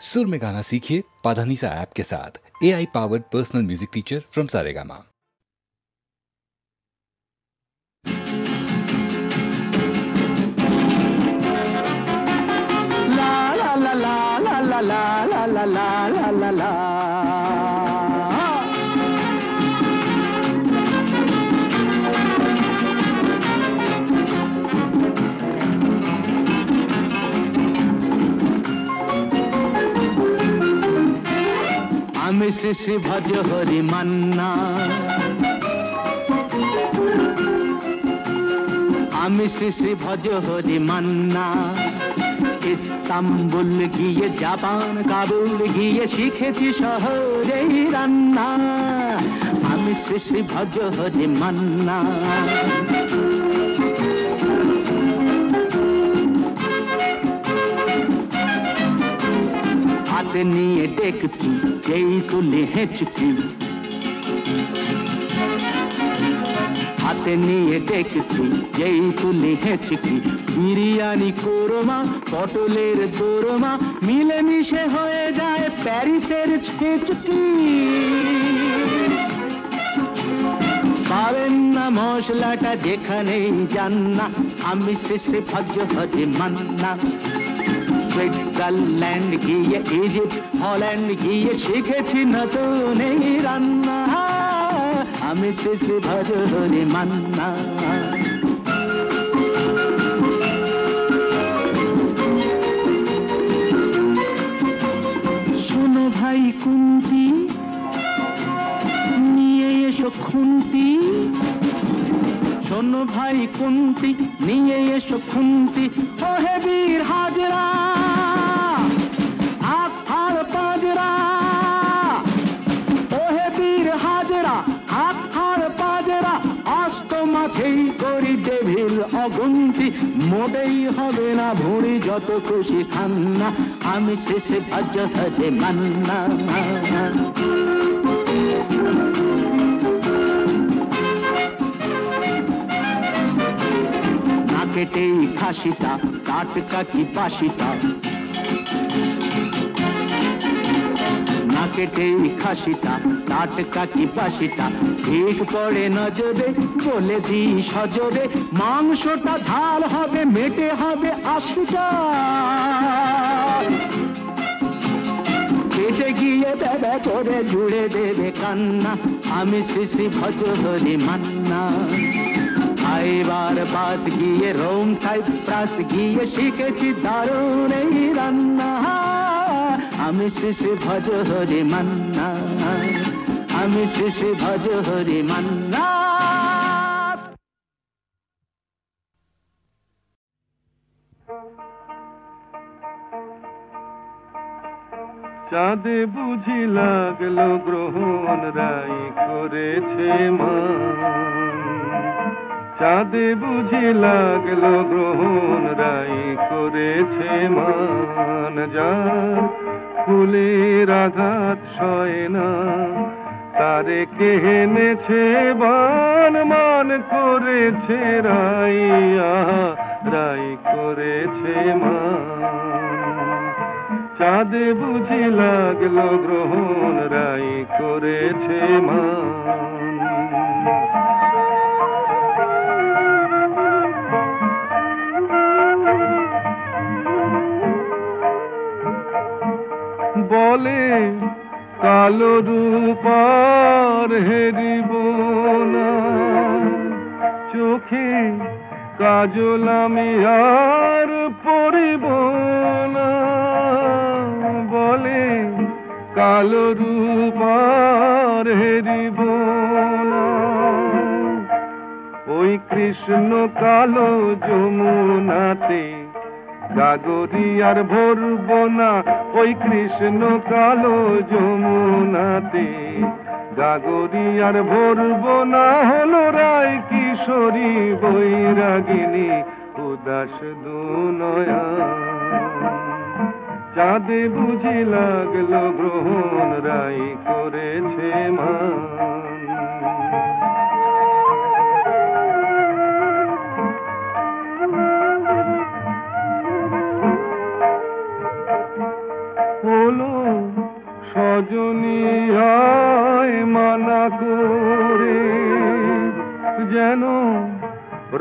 सुर में गाना सीखिए पाधानीसा ऐप के साथ। AI powered personal music teacher from Saregama. ला ला ला ला ला ला ला ला ला ला ला ला। আমি শ্রী শ্রী ভজ হরি মান্না, আমি শ্রী শ্রী ভজ হরি মান্না। ইস্তাম্বুল গিয়ে জাপান কাবুল গিয়ে শিখেছি শহরেই রান্না। আমি শ্রী শ্রী ভজ হরি মান্না। হাতে নিয়ে দেখছি যেই তুলে হেঁচকি, হাতে নিয়ে দেখছি যেই তুলে হেঁচকি। বিরিয়ানি কোরমা পটলের দোরমা মিলেমিশে হয়ে যায় প্যারিসের ছেচকি। পাবেন না মশলাটা যেখানেই যান না। আমি শ্রী শ্রী ভজ হরি মান্না। সুইজারল্যান্ড গিয়ে ইজিপ্ট হল্যান্ড গিয়ে শিখেছি নতুন এই রান্না। আমি শ্রী শ্রী ভজ হরি মান্না। শোনো ভাই কুন্তি, নিয়ে এসো খুন্তি। শোনো ভাই কুন্তি, নিয়ে এসো খুন্তি। ও হে বীর হাজরা আর পাজরা, ও হে বীর হাজরা হাত আর পাজরা। অস্ত মাঝেই করি ডেভিল অগুন্তি। মোটেই হবে না ভুঁড়ি যত খুশি খান না। আমি শ্রী শ্রী ভজ হরি মান্না। কেটেই খাসিটা টাটকা কি বাসিটা, না কেটেই খাসিটা টাটকা কি বাসিটা। ঠিক পড়ে নজরে বলে দিই সজরে, মাংসটা ঝাল হবে মেটে হবে 80টা। পেটে গিয়ে দেবে করে জুড়ে দেবে কান্না। আমি শ্রী শ্রী ভজ হরি মান্না। এবার বাস গিয়ে রোম সাইপ্রাস গিয়ে শিখেছি দারুণ এই রান্না। আমি শ্রী শ্রী ভজ হরি মান্না। আমি শ্রী শ্রী ভজ হরি মান্না। চাঁদে বুঝি লাগলো গ্রহণ রাই করেছে মান। চাঁদে বুঝি লাগলো গ্রহণ রাই করেছে মান। যার ফুলের আঘাত সয় না তারে কে এনেছে বান। মান করেছে রাই, রাই করেছে মান। চাঁদে বুঝি লাগলো গ্রহণ রাই করেছে মান। বলে কালো রূপার হেরিব না, চোখে কাজল আমি আর পরিব না। বলে কালো রূপার হেরিব না, ওই কৃষ্ণ কালো যমুনাতে গাগরি আর ভরব না। ওই কৃষ্ণ কালো যমুনাতে গাগরি আর ভরব না। হলো রায় কিশোরী বৈরাগিনী উদাস দুনয়া। চাঁদে বুঝি লাগলো গ্রহণ রাই করেছে মান। হলো সজনী আয় মানা করে, যেন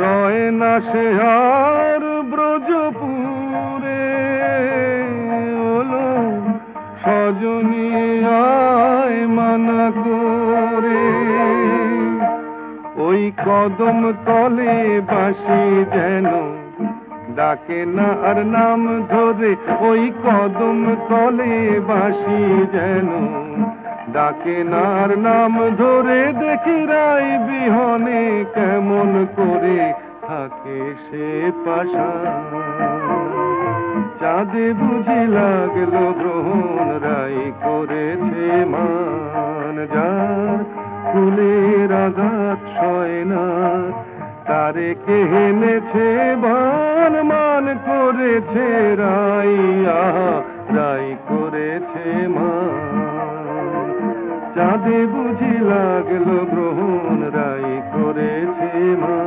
রয় না সে আর ব্রজপুরে। হলো সজনী আয় মানা করে, ওই কদম তলে বাঁশি যেন ডাকে না আর নাম ধরে, ওই কদম তলে বাঁশি যেন ডাকে না আর নাম ধরে। দেখি রাই বিহনে কেমন করে থাকে সে পাশা, চাঁদে বুঝি লাগলো গ্রহণ রাই করেছে মান। যার ফুলের আঘাত সয় না তারে কে এনেছে বান, মান করেছে রাইয়া রাই করেছে মান। চাঁদে বুঝি লাগলো গ্রহণ রাই করেছে মান।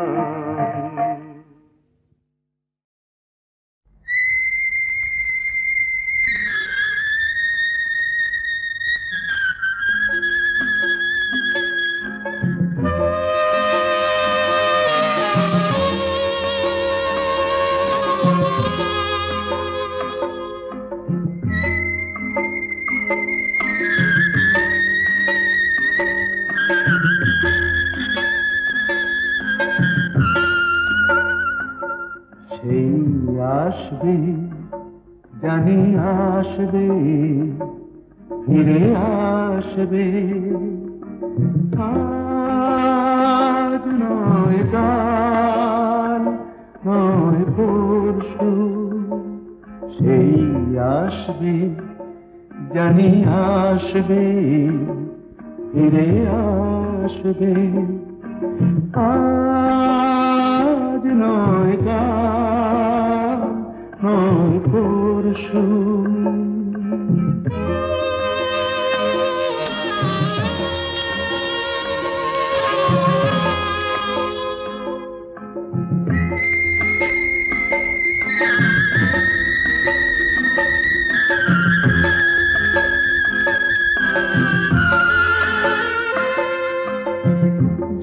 আসবে জানি আসবে, ফিরে আসবে, আজ নয় কাল নয় পরশু। সেই আসবে জানি আসবে, ফিরে আসবে, আজ নয় কাল নয় পরশু।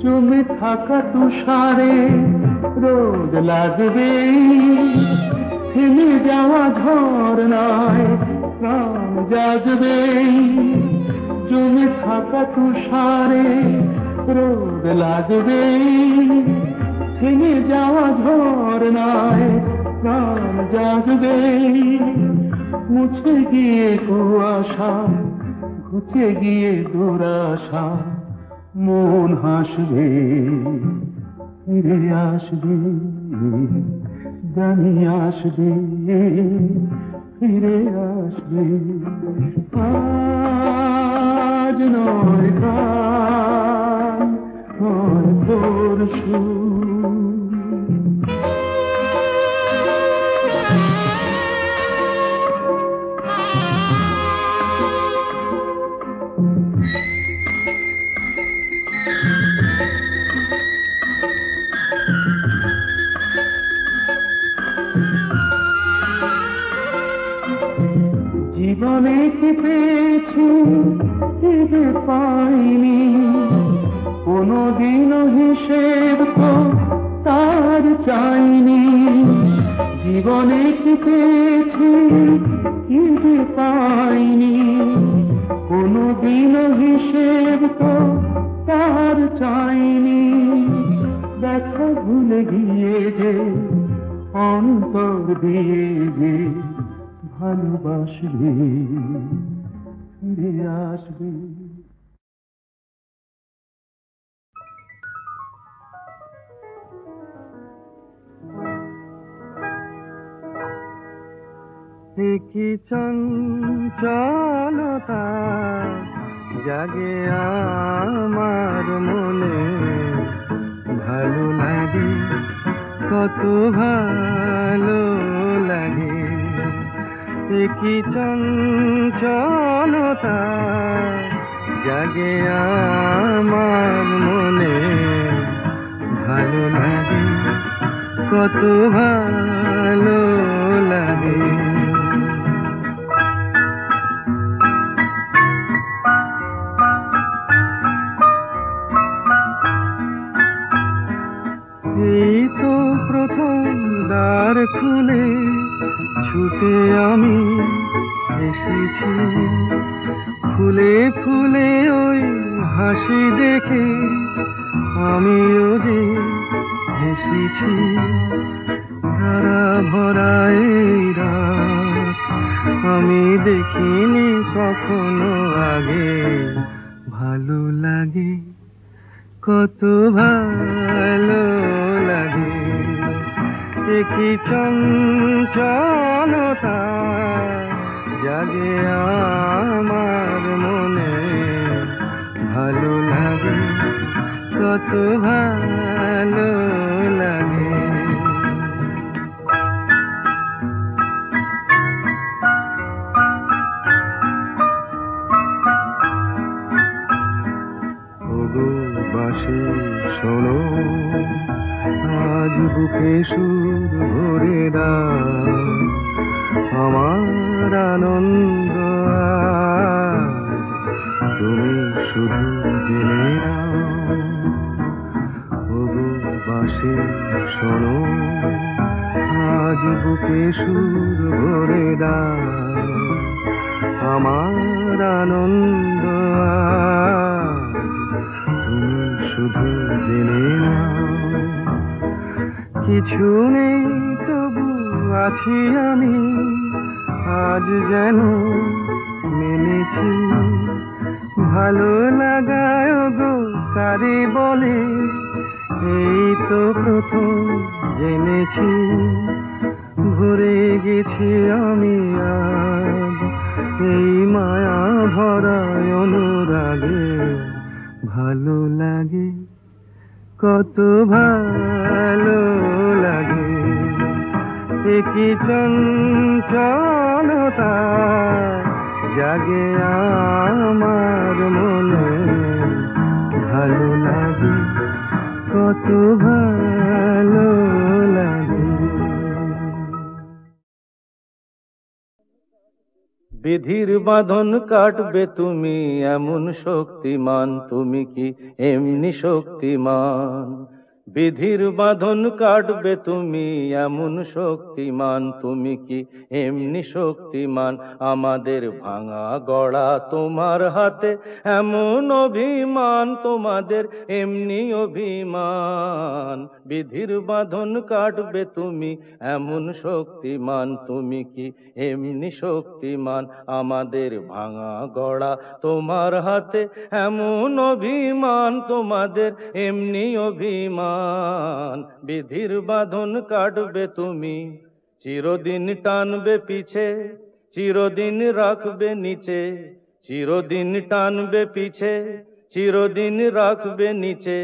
জমে থাকা তুষারে রোদ লাগবে, থেমে যাওয়া ঝরনায় প্রাণ জাগবে। জমে থাকা তুষারে রোদ লাগবে, থেমে যাওয়া ঝরনায় প্রাণ জাগবে। মুছে গিয়ে কুয়াশা, ঘুচে গিয়ে দুরাশা, মন হাসবে, ফিরে আসবে, জানি আসবে, ফিরে আসবে, আজ নয় কাল নয় পরশু। জীবনে কি পেয়েছি কি যে পাইনি, কোনদিনও হিসেব তো তার চাইনি। জীবনে কি পেয়েছি কি যে পাইনি, কোনদিনও হিসেব তো তার চাইনি। দেখা ভুলে গিয়ে যে অন্তর দিয়ে যে ভালোবাসবে, ফিরে আসবে। কি চঞ্চলতা জাগে আমার মনে, ভালো লাগে কত ভালো লাগে। কি চঞ্চলতা জাগে আমার মনে, ভালো লাগে কত ভালো লাগে। এসেছি ফুলে ফুলে ওই হাসি দেখে আমিও যে এসেছি ধারা ভরা এই রাত আমি দেখিনি কখনো আগে ভালো লাগে কত ভালো লাগে একই চঞ্চলতা জাগে আমার মনে ভালো লাগে কত ভালো লাগে ওগো বাঁশি শোনো আজ বুকে সুর ভরে দাও আমার আনন্দ আজ তুমি শুধু জেনে নাও ওগো বাঁশি শোনো আজ বুকে সুর ভরে দাও আমার আনন্দ আজ তুমি শুধু জেনে নাও কিছু নেই তবু আছি আমি আজ যেন মেনেছি ভালো লাগায় গো কারে বলে এই তো প্রথম জেনেছি ভরে গেছি আমি আজ এই মায়া ভরা অনুরাগে ভালো লাগে কত ভালো লাগে একই চঞ্চলতা জাগে আমার মনে ভালো লাগে কত ভালো লাগে বিধির বাঁধন কাটবে তুমি এমন শক্তিমান তুমি কি এমনি শক্তিমান বিধির বাঁধন কাটবে তুমি এমন শক্তিমান তুমি কি এমনি শক্তিমান আমাদের ভাঙা গড়া তোমার হাতে এমন অভিমান তোমাদের এমনি অভিমান বিধির বাঁধন কাটবে তুমি এমন শক্তিমান তুমি কি এমনি শক্তিমান আমাদের ভাঙা গড়া তোমার হাতে এমন অভিমান তোমাদের এমনি অভিমান বিধির বাঁধন কাটবে তুমি চিরদিন টানবে পিছে চিরদিন রাখবে নিচে চিরদিন টানবে পিছে চিরদিন রাখবে নিচে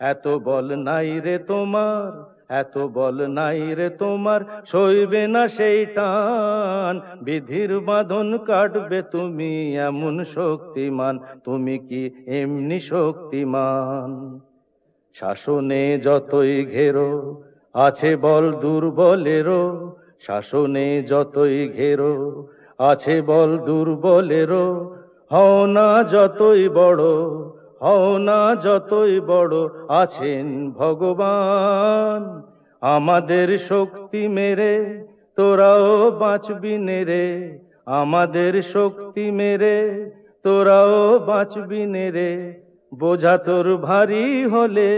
এত বল নাই রে তোমার এত বল নাই রে তোমার সইবে না সেই টান বিধির বাঁধন কাটবে তুমি এমন শক্তিমান তুমি কি এমনি শক্তিমান শাসনে যতই ঘেরো আছে বল দুর্বলেরও শাসনে যতই ঘেরো আছে বল দুর্বলেরও হও না যতই বড় হও না যতই বড় আছেন ভগবান আমাদের শক্তি মেরে তোরাও বাঁচবি রে আমাদের শক্তি মেরে তোরাও বাঁচবি রে বোঝা তোর ভারী হলে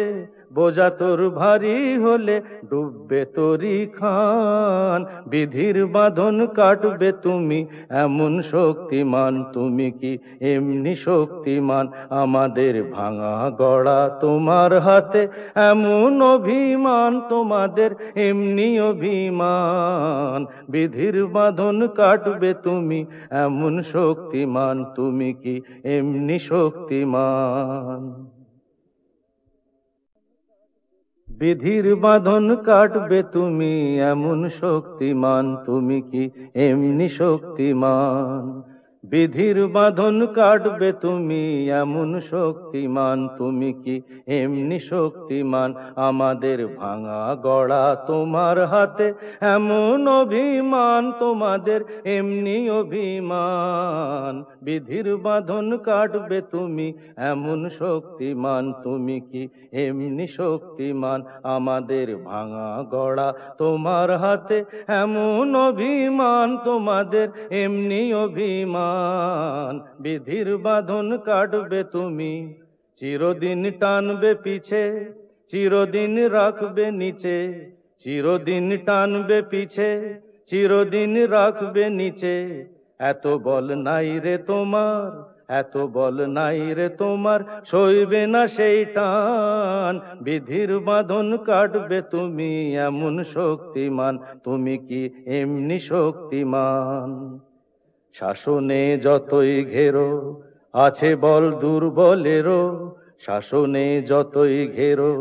বোঝা তোর ভারী হলে ডুববে তোরি খান বিধির বাঁধন কাটবে তুমি এমন শক্তিমান তুমি কি এমনি শক্তিমান আমাদের ভাঙা গড়া তোমার হাতে এমন অভিমান তোমাদের এমনি অভিমান বিধির বাঁধন কাটবে তুমি এমন শক্তিমান তুমি কি এমনি শক্তিমান বিধির বাঁধন কাটবে তুমি এমন শক্তিমান তুমি কি এমনি শক্তিমান বিধির বাঁধন কাটবে তুমি এমন শক্তিমান, তুমি কি এমনি শক্তিমান? আমাদের ভাঙা গড়া তোমার হাতে এমন অভিমান, তোমাদের এমনি অভিমান। বিধির বাঁধন কাটবে তুমি এমন শক্তিমান, তুমি কি এমনি শক্তিমান? আমাদের ভাঙা গড়া তোমার হাতে এমন অভিমান, তোমাদের এমনি অভিমান। বিধির বাঁধন কাটবে তুমি, চিরদিন টানবে পিছে, চিরদিন রাখবে নিচে, চিরদিন টানবে পিছে, চিরদিন রাখবে নিচে। এত বল নাই রে তোমার, এত বল নাই রে তোমার, সইবে না সেই টান। বিধির বাঁধন কাটবে তুমি এমন শক্তিমান, তুমি কি এমনি শক্তিমান? শাসনে যতই ঘেরো আছে বল দুর্বলেরও, শাসনে যতই ঘেরো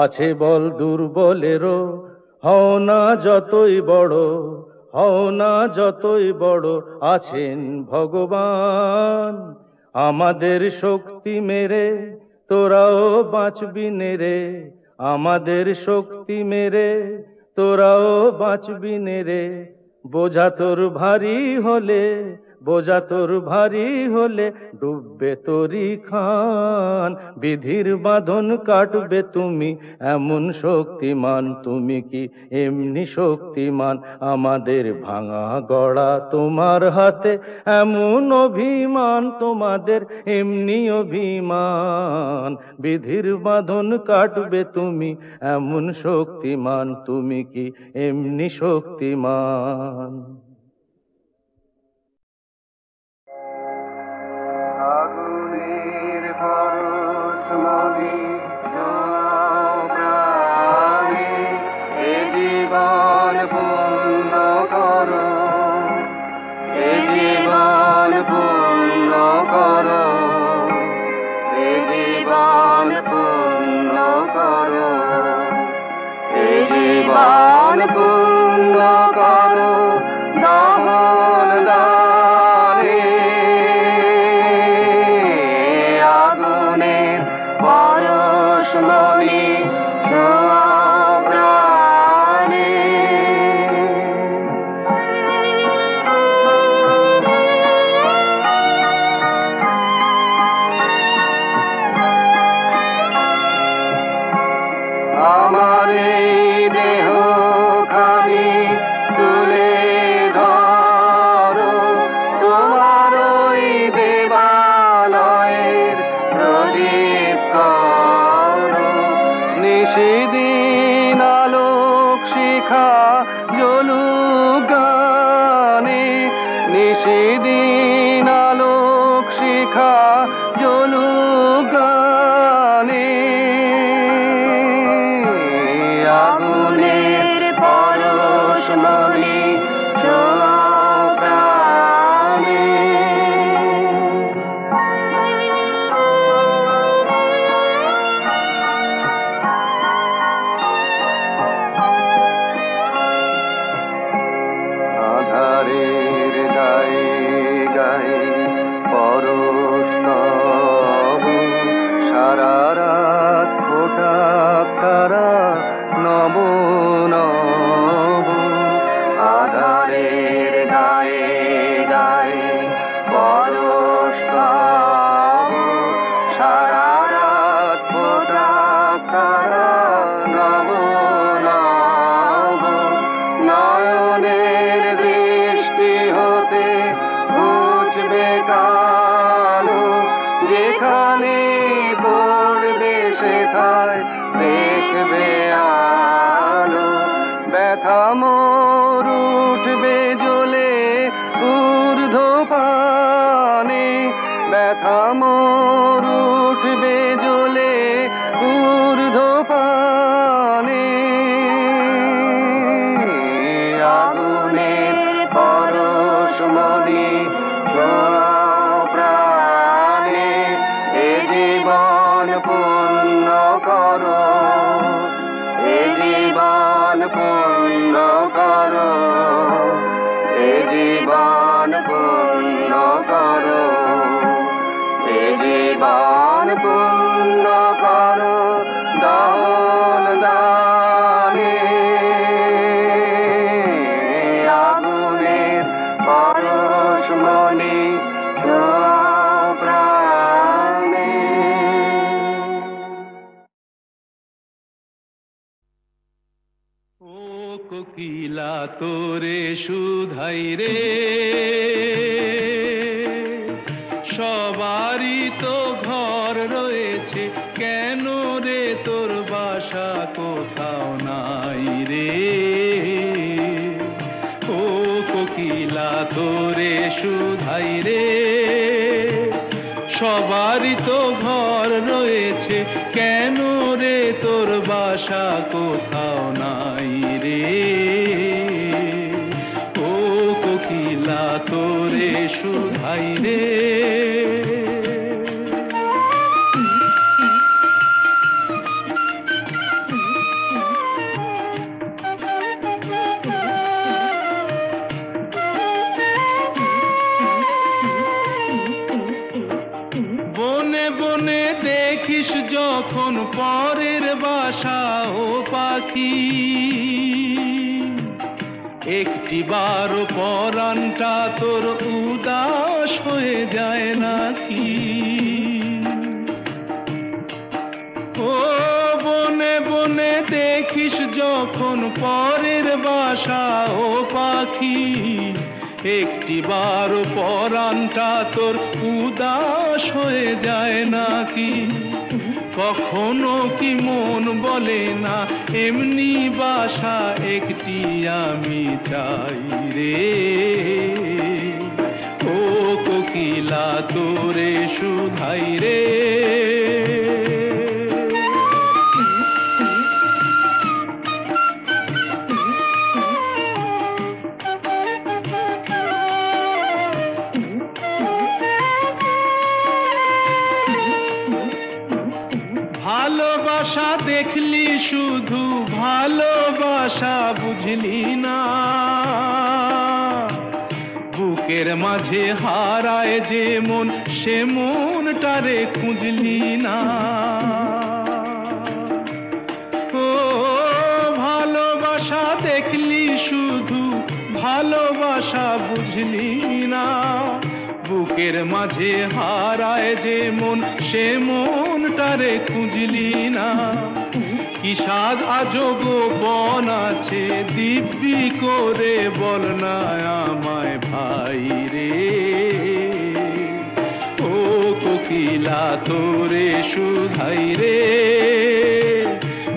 আছে বল দুর্বলেরও। হও না যতই বড়, হও না যতই বড়, আছেন ভগবান। আমাদের শক্তি মেরে তোরাও বাঁচবি নেরে, আমাদের শক্তি মেরে তোরাও বাঁচবি নেরে। বোঝা তোর ভারী হলে, বোঝা তোর ভারী হলে ডুববে তোরি খান। বিধির বাঁধন কাটবে তুমি এমন শক্তিমান, তুমি কি এমনি শক্তিমান? আমাদের ভাঙা গড়া তোমার হাতে এমন অভিমান, তোমাদের এমনি অভিমান। বিধির বাঁধন কাটবে তুমি এমন শক্তিমান, তুমি কি এমনি শক্তিমান? আগুনের পরশমণি প্রাণে এ জীবন পূর্ণ করো, এ জীবন পূর্ণ করো, এ জীবন পূর্ণ করো, এ জীবন পূর্ণ করো। দমন দানে আগুনের পরশমণি ছোঁয়া প্রাণে। আমার এই দেহ খানি তুলে ধরো, তোমার ওই দেবালয়ের প্রদীপ করো। নিশিদিন আলোক শিখা জ্বলুক গানে, নিশিদিন আলোক শিখা জ্বলুক গানে। আগুনের পরশমণি ছোঁয়া প্রাণে। আধারের গায়ে গায়ে পরশ মান পূর্ণ করো দান দানে আগুনের পরশমণি প্রাণে। ও কোকিলা তোরে শুধাই রে, সবারই তো ঘর রয়েছে, কেন রে তোর বাসা কোথাও নাই রে। ও কোকিলা তোরে শুধাই রে, সবারই তো ঘর রয়েছে, কেন রে তোর বাসা কোথাও নাই রে। ও কোকিলা তোরে শুধাই রে। বনে বনে দেখিস যখন পরের বাসা ও পাখি, একটি বার পরাণটা তোর উদাস হয়ে যায় নাকি। ও বনে বনে দেখিস যখন পরের বাসা ও পাখি, একটি বার পরাণটা তোর উদাস হয়ে যায় নাকি। কখনো কি মন বলে না এমনি বাসা একটি আমি চাই রে। ও কোকিলা তোরে শুধাই রে। ভালোবাসা দেখলি শুধু, ভালোবাসা বুঝলি না, বুকের মাঝে হারায় যে মন সে মনটারে খুঁজলি না। ও ভালোবাসা দেখলি শুধু, ভালোবাসা বুঝলি না, বুকের মাঝে হারায় যে মন সে মনটারে খুঁজলি না। কি সাজ আজব বন আছে দিব্যি করে বল না আমায় ভাই রে। ও কোকিলা তোরে শুধাই রে,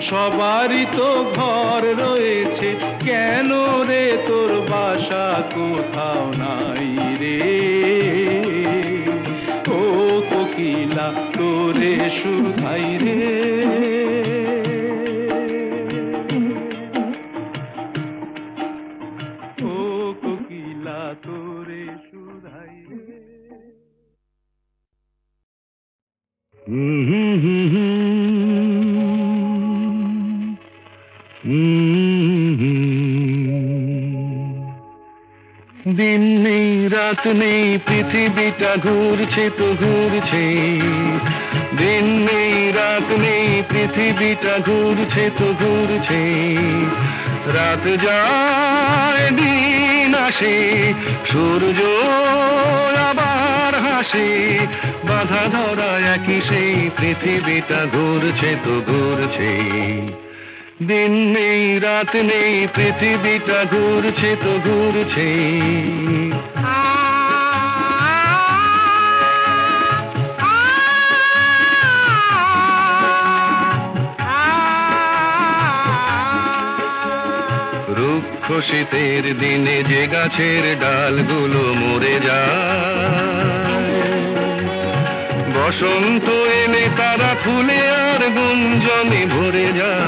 সবারই তো ঘর রয়েছে, কেন রে তোর বাসা কোথাও নাই রে। ও কোকিলা তোরে শুধাই রে। ও কোকিলা তোরে শুধাই রে। দিন নেই রাত নেই পৃথিবীটা ঘুরছে তো ঘুরছে, দিন নেই রাত নেই পৃথিবীটা ঘুরছে তো ঘুরছে। রাত যায় দিন আসে, সূর্য আবার হাসে, বাধা ধরা একই সেই পৃথিবীটা ঘুরছে তো ঘুরছে। দিন নেই রাত নেই পৃথিবীটা ঘুরছে তো ঘুরছে। রুক্ষ শীতের দিনে যে গাছের ডালগুলো মরে যায়, বসন্ত এলে তারা ফুলে আর গুঞ্জনে ভরে যায়।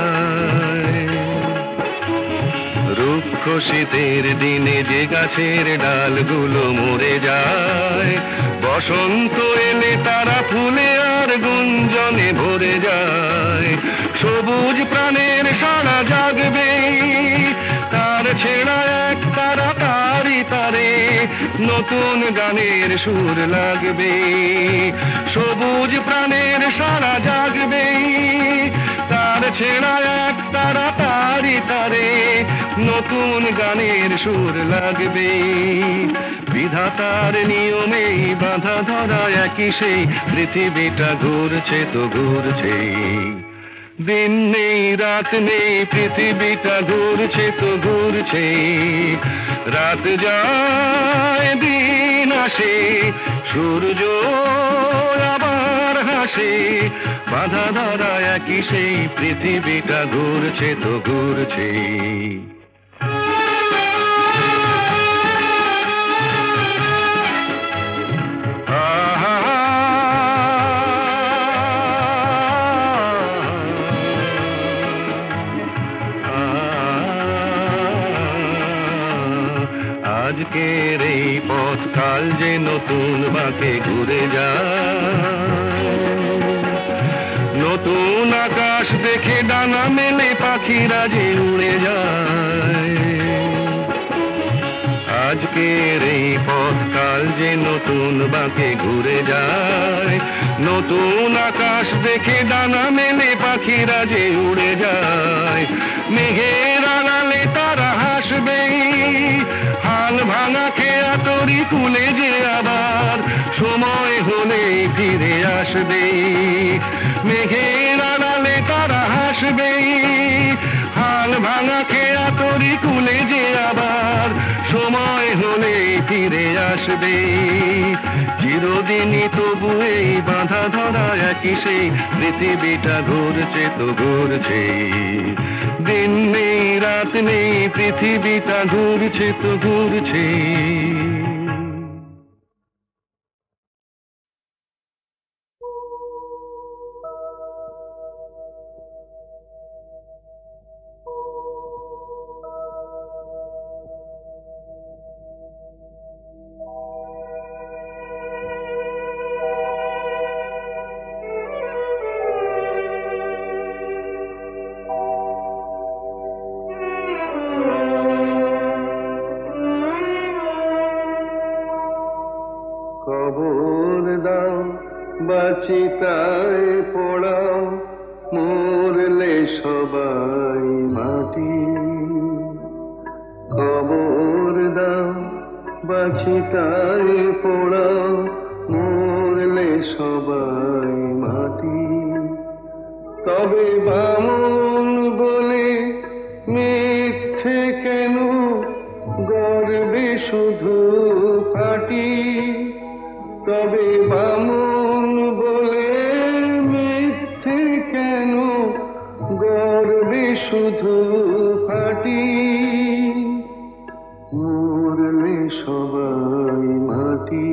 রুক্ষ শীতের দিনে যে গাছের ডালগুলো মরে যায়, বসন্ত এলে তারা ফুলে আর গুঞ্জনে ভরে যায়। সবুজ প্রাণের সারা জাগবে, তার ছেঁড়া এক তারা তারই তারে নতুন গানের সুর লাগবে, সবুজ প্রাণের সারা জাগবে, তার ছেঁড়া এক তারা তারি তারে নতুন গানের সুর লাগবে। বিধাতার নিয়মেই বাঁধা ধরা একই সেই পৃথিবীটা ঘুরছে তো ঘুরছে, দিন নেই রাত নেই পৃথিবীটা ঘুরছে তো ঘুরছে, রাত যায় দিন আসে সূর্য আবার হাসে, বাঁধা ধরা একই সেই পৃথিবীটা ঘুরছে তো ঘুরছে। আজকের এই পথ কাল যে নতুন বাঁকে ঘুরে যায়, নতুন আকাশ দেখে ডানা মেলে পাখিরা যে উড়ে যায়। আজকের এই পথ কাল যে নতুন বাঁকে ঘুরে যায়, নতুন আকাশ দেখে ডানা মেলে পাখিরা যে উড়ে যায়। মেঘের আড়ালে তারা হাসবে, হাল ভাঙা খেয়া তরি কুলে যে আবার সময় হলে ফিরে আসবে। মেঘের আড়ালে তারা হাসবে, হাল ভাঙা খেয়া তরি কুলে যে আবার সময় হলে ফিরে আসবে। চিরদিনই তবু এই বাঁধা ধরা একই সেই পৃথিবীটা ঘুরছে তো ঘুরছে, দিন নেই রাত নেই পৃথিবীটা ঘুরছে তো ঘুরছে। খবর দাও বাচিতায় পড়াও, মরলে সবাই মাটি। খবর দাও বাচিতায় পড়াও, মরলে সবাই মাটি। তবে বামন বলে মিথ্যে কেন, গর্বে শুধু ফাটি। তবে বামন বলে মিথ্যে কেন, গর্বে শুধু ফাটি। মরলে সবাই মাটি।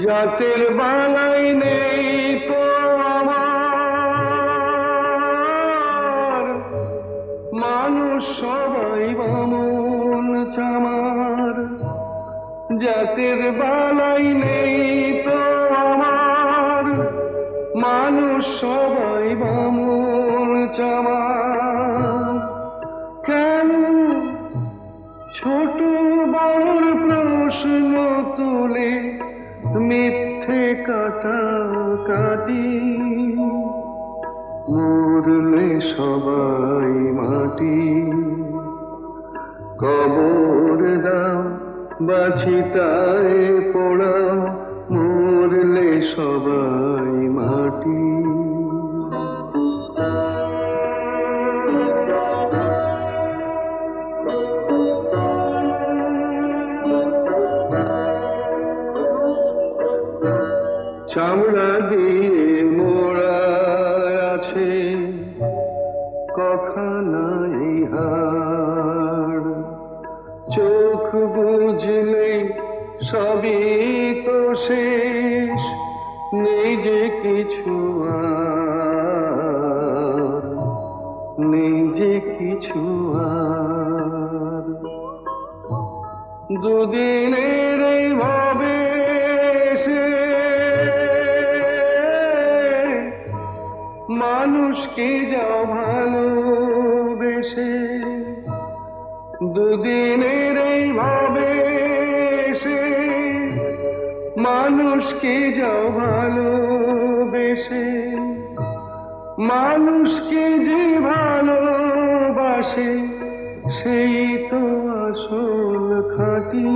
জাতের বালাই নেই তো আমার, মানুষ সবাই বামন চামার। জাতের বালাই নেই তো আমার, মানুষ সবাই বামন চামার। কেন ছোট বড় প্রশ্ন তুলে মিথ্যে কাটাকাটি। মরলে সবাই মাটি। কবর দাও বাচিতায় পড়াও, মরলে সবাই মাটি। চামড়া দিয়ে মোড়া আছে কখানাই হাড়। চোখ বুঝলে সবই তো শেষ, নেই যে কিছু আর। যে কিছু আর দুদিনের এই ভাবে সে মানুষকে যাও ভালোবেসে দুদিনের এই ভাবে সে মানুষকে যাও ভালোবেসে মানুষকে যে ভালোবাসে সেই তো আসল খাঁটি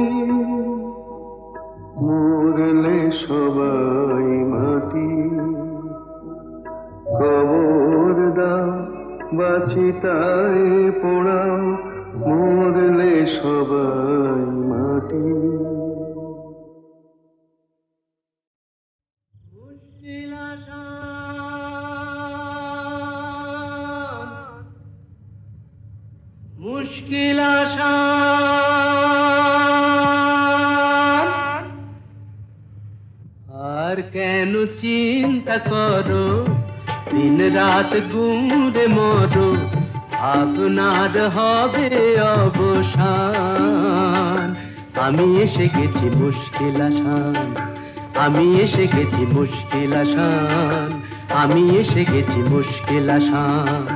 মরলে সবাই মাটি কবর দাও বাচিতায় পোড়াও মরলে সবাই মাটি মুশকিল আসান আর কেন চিন্তা করো দিন রাত গুমরে মরো আপনার হবে অবসান আমি এসে গেছি মুশকিল আসান আমি এসে গেছি মুশকিল আসান আমি এসে গেছি মুশকিল আসান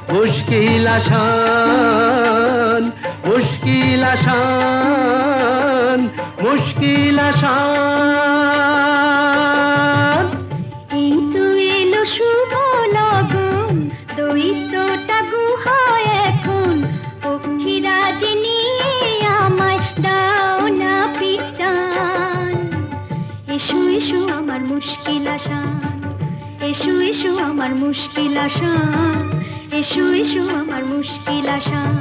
মুশকিল আসান মুশকিল আসান মুশকিল আসান এই তো এলো শুভ লগন দৈত্যটা গুহায় এখন পক্ষীরাজ নিয়ে আমায় দাও না পিটান এসো এসো আমার মুশকিল আসান এসো এসো আমার মুশকিল আসান এসো এসো আমার মুশকিল আসান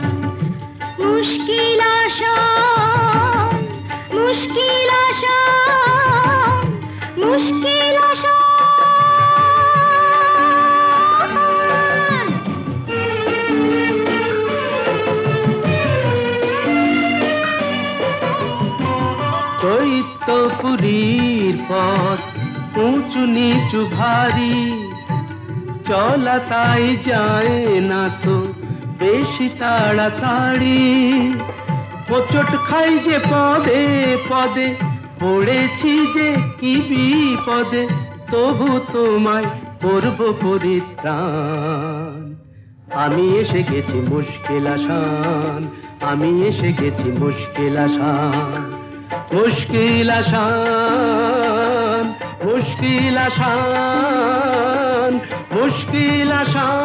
মুশকিল আসান মুশকিল আসান মুশকিল আসান দৈত্যপুরীর পথ উঁচু নিচু ভারী চলা তাই যায় না তো বেশি তাড়াতাড়ি হোঁচট খাই যে পদে পদে পড়েছি যে কি বিপদে তবু তোমায় করব পরিত্রাণ আমি এসে গেছি মুশকিল আসান আমি এসে গেছি মুশকিল আসান মুশকিল আসান মুশকিল আসান মুশকিল আসান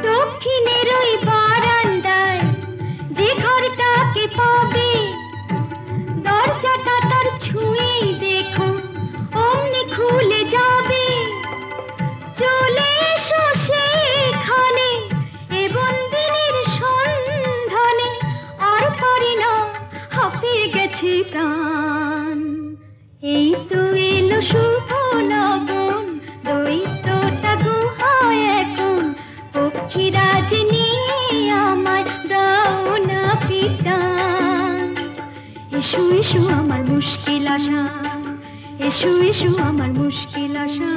দক্ষিণের ওই বারান্দায় যে ঘরটাকে পাবে দরজাটা তার ছুঁয়েই দেখো অমনি খুলে যাবে চলে এসো সেখানে এ বন্দিনীর সন্ধানে আর পারি না হাঁপিয়ে গেছে প্রাণ এই তো এলো শুভ লগন দৈত্যটা গুহায় এখন পক্ষীরাজ নিয়ে আমায় দাও না পিটান এসো এসো আমার মুশকিল আসান এসো এসো আমার মুশকিল আসান